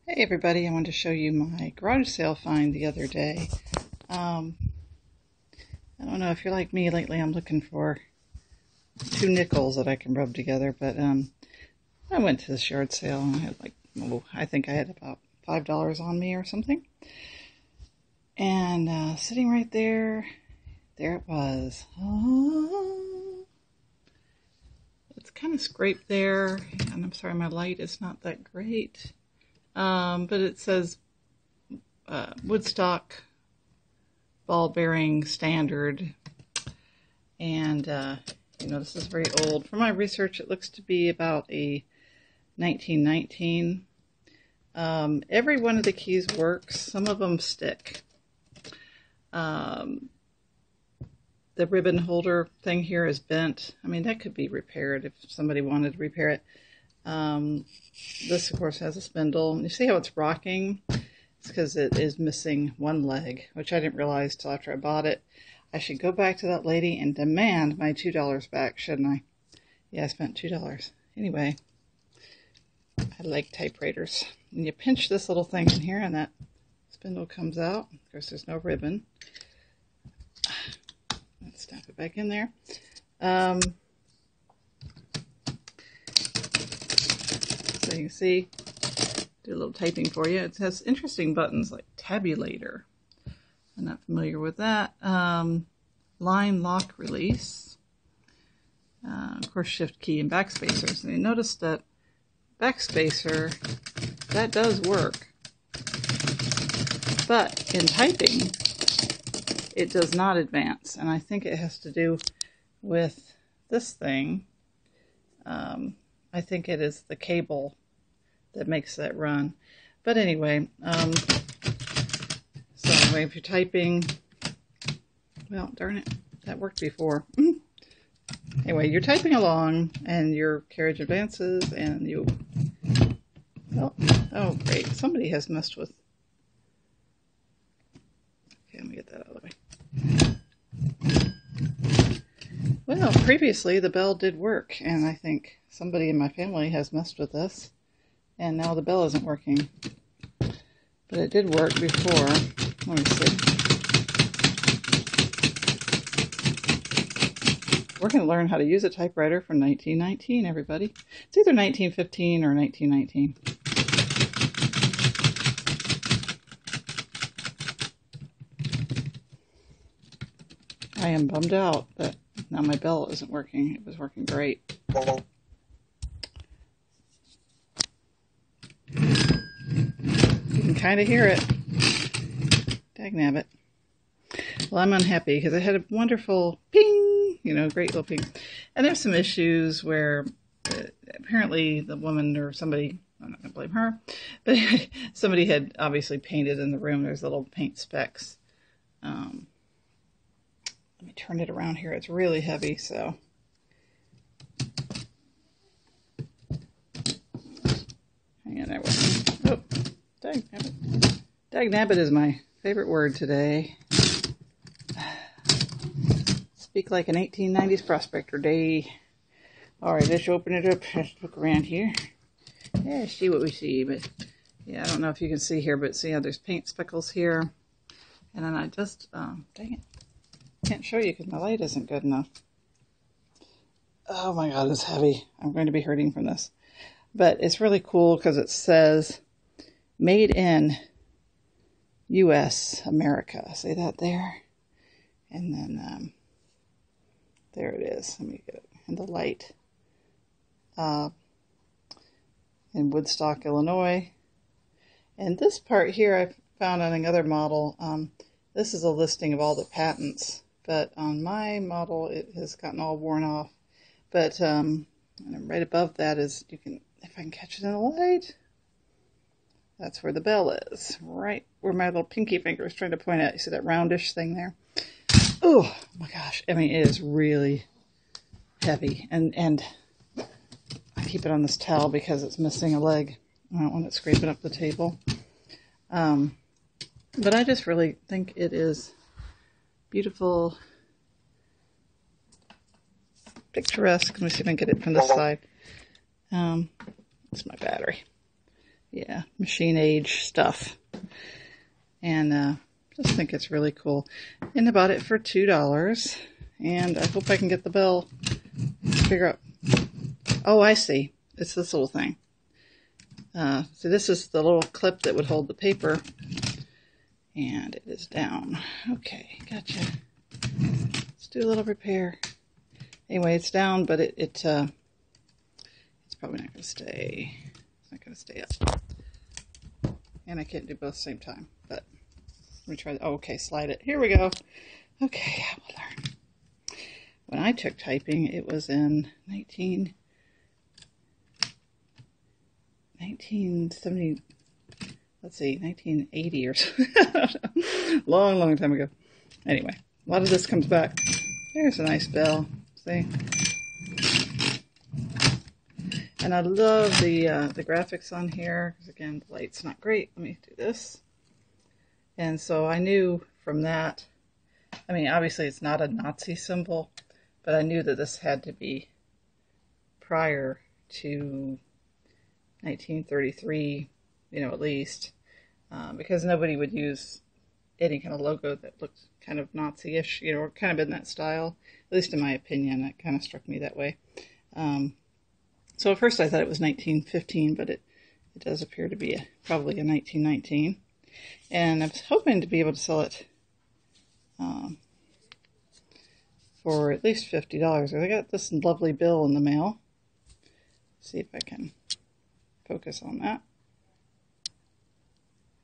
Hey everybody, I wanted to show you my garage sale find the other day. I don't know if you're like me lately, I'm looking for 2 nickels that I can rub together, but I went to this yard sale and I had I think I had about $5 on me or something. And sitting right there, there it was. Oh, it's kind of scraped there, and I'm sorry my light is not that great. But it says Woodstock ball bearing standard, and this is very old. From my research, it looks to be about a 1919. Every one of the keys works. Some of them stick. The ribbon holder thing here is bent. I mean, that could be repaired if somebody wanted to repair it. This, of course, has a spindle. You see how it's rocking? It's because it is missing one leg, which I didn't realize till after I bought it. I should go back to that lady and demand my $2 back, shouldn't I? Yeah, I spent $2. Anyway, I like typewriters. And you pinch this little thing in here, and that spindle comes out. Of course, there's no ribbon. Let's snap it back in there. So you can see, do a little typing for you. It has interesting buttons like tabulator. I'm not familiar with that. Line lock release. Of course, shift key and backspacers. And you notice that backspacer, that does work. But in typing, it does not advance. And I think it has to do with this thing. I think it is the cable that makes that run. But anyway, if you're typing, well, darn it, that worked before. Anyway, you're typing along and your carriage advances and you, oh great, somebody has messed with, okay, let me get that out of the way. Well, previously the bell did work, and I think somebody in my family has messed with this, and now the bell isn't working. But it did work before. Let me see. We're going to learn how to use a typewriter from 1919, everybody. It's either 1915 or 1919. I am bummed out that now my bell isn't working. It was working great. You can kind of hear it. Dagnabbit. Well, I'm unhappy because I had a wonderful ping, great little ping. And there's some issues where apparently the woman or somebody, I'm not going to blame her, but somebody had obviously painted in the room. There's little paint specks. Let me turn it around here. It's really heavy, so. Hang in there with me. Oh, dagnabbit. Dagnabbit is my favorite word today. Speak like an 1890s prospector day. All right, let's open it up. Let's look around here. Yeah, see what we see. But yeah, I don't know if you can see here, but see how there's paint speckles here. And then I just, dang it. Can't show you because my light isn't good enough. Oh my God, it's heavy. I'm going to be hurting from this. But it's really cool because it says made in U.S. America. See that there? And then there it is. Let me get it in the light. In Woodstock, Illinois. And this part here I found on another model. This is a listing of all the patents. But on my model, it has gotten all worn off. But and right above that is, you can, if I can catch it in the light, that's where the bell is. Right where my little pinky finger is trying to point at. You see that roundish thing there? Oh my gosh. I mean, it is really heavy. And I keep it on this towel because it's missing a leg. I don't want it scraping up the table. But I just really think it is beautiful, picturesque. Let me see if I can get it from this side. It's my battery. Yeah, machine age stuff. And just think it's really cool. And I bought it for $2. And I hope I can get the bell. Figure out. Oh, I see. It's this little thing. So this is the little clip that would hold the paper. And it is down. Okay, gotcha. Let's do a little repair. Anyway, it's down, but it's probably not going to stay. It's not going to stay up. And I can't do both at the same time. But let me try. Oh, okay, slide it. Here we go. Okay, I will learn. When I took typing, it was in 1970. Let's see, 1980 or something. long time ago. Anyway, a lot of this comes back. There's a nice bell. See? And I love the graphics on here, because again, the light's not great. Let me do this. And so I knew from that, I mean, obviously it's not a Nazi symbol, but I knew that this had to be prior to 1933, at least, because nobody would use any kind of logo that looked kind of Nazi-ish, or kind of in that style. At least in my opinion, it kind of struck me that way. So at first I thought it was 1915, but it does appear to be probably a 1919. And I was hoping to be able to sell it for at least $50. I got this lovely bill in the mail. See if I can focus on that.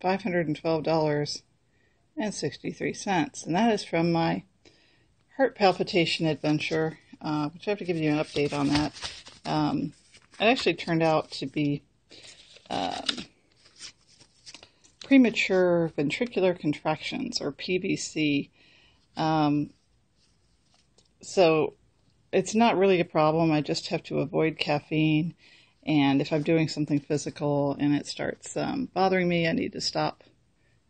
$512.63. And that is from my heart palpitation adventure, which I have to give you an update on that. It actually turned out to be premature ventricular contractions, or PVC. So it's not really a problem. I just have to avoid caffeine. And if I'm doing something physical and it starts bothering me, I need to stop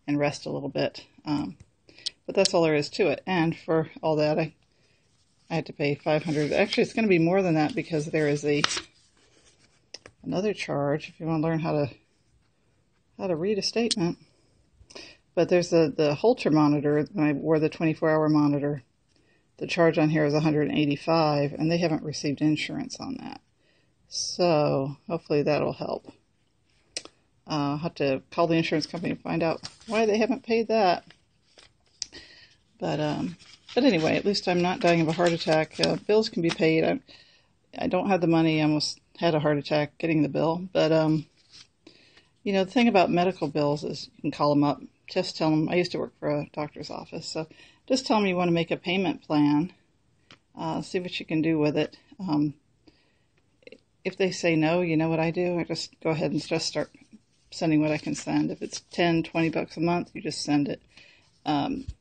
and rest a little bit. But that's all there is to it. And for all that, I had to pay $500. Actually, it's going to be more than that, because there is another charge if you want to learn how to read a statement. But there's the Holter monitor. When I wore the 24-hour monitor, the charge on here is $185, and they haven't received insurance on that. So hopefully that'll help. I'll have to call the insurance company and find out why they haven't paid that. But anyway, at least I'm not dying of a heart attack. Bills can be paid. I don't have the money. I almost had a heart attack getting the bill. But, the thing about medical bills is you can call them up. Just tell them, I used to work for a doctor's office, so just tell them you want to make a payment plan. See what you can do with it. If they say no, you know what I do? I just go ahead and just start sending what I can send. If it's $10, $20 a month, you just send it.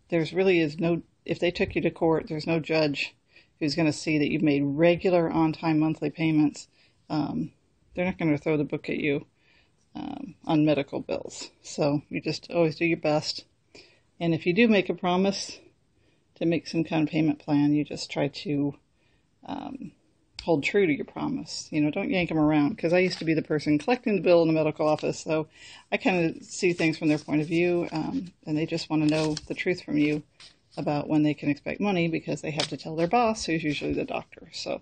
There's really is no, if they took you to court, there's no judge who's going to see that you've made regular on-time monthly payments. They're not going to throw the book at you on medical bills. So you just always do your best. And if you do make a promise to make some kind of payment plan, you just try to hold true to your promise. Don't yank them around, because I used to be the person collecting the bill in the medical office, so I kind of see things from their point of view, and they just want to know the truth from you about when they can expect money, because they have to tell their boss, who's usually the doctor. So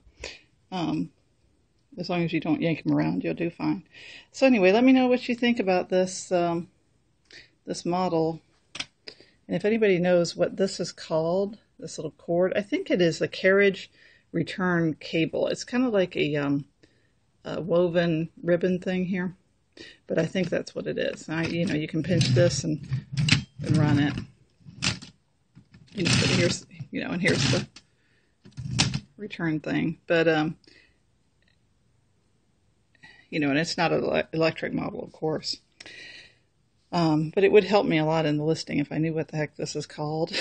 as long as you don't yank them around, you'll do fine. So anyway, let me know what you think about this this model. And if anybody knows what this is called, this little cord, I think it is a carriage return cable. It's kind of like a woven ribbon thing here, but I think that's what it is. Now, you can pinch this and run it. But here's, and here's the return thing. But and it's not an electric model, of course. But it would help me a lot in the listing if I knew what the heck this is called.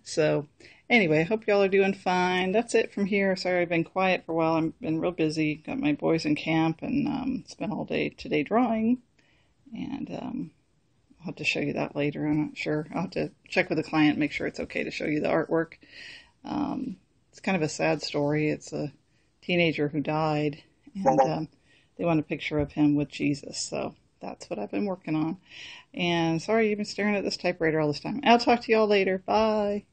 So anyway, I hope y'all are doing fine. That's it from here. Sorry I've been quiet for a while. I've been real busy. Got my boys in camp and spent all day today drawing. And I'll have to show you that later. I'm not sure. I'll have to check with the client, make sure it's okay to show you the artwork. It's kind of a sad story. It's a teenager who died, and they want a picture of him with Jesus. So that's what I've been working on. And sorry you've been staring at this typewriter all this time. I'll talk to you all later. Bye.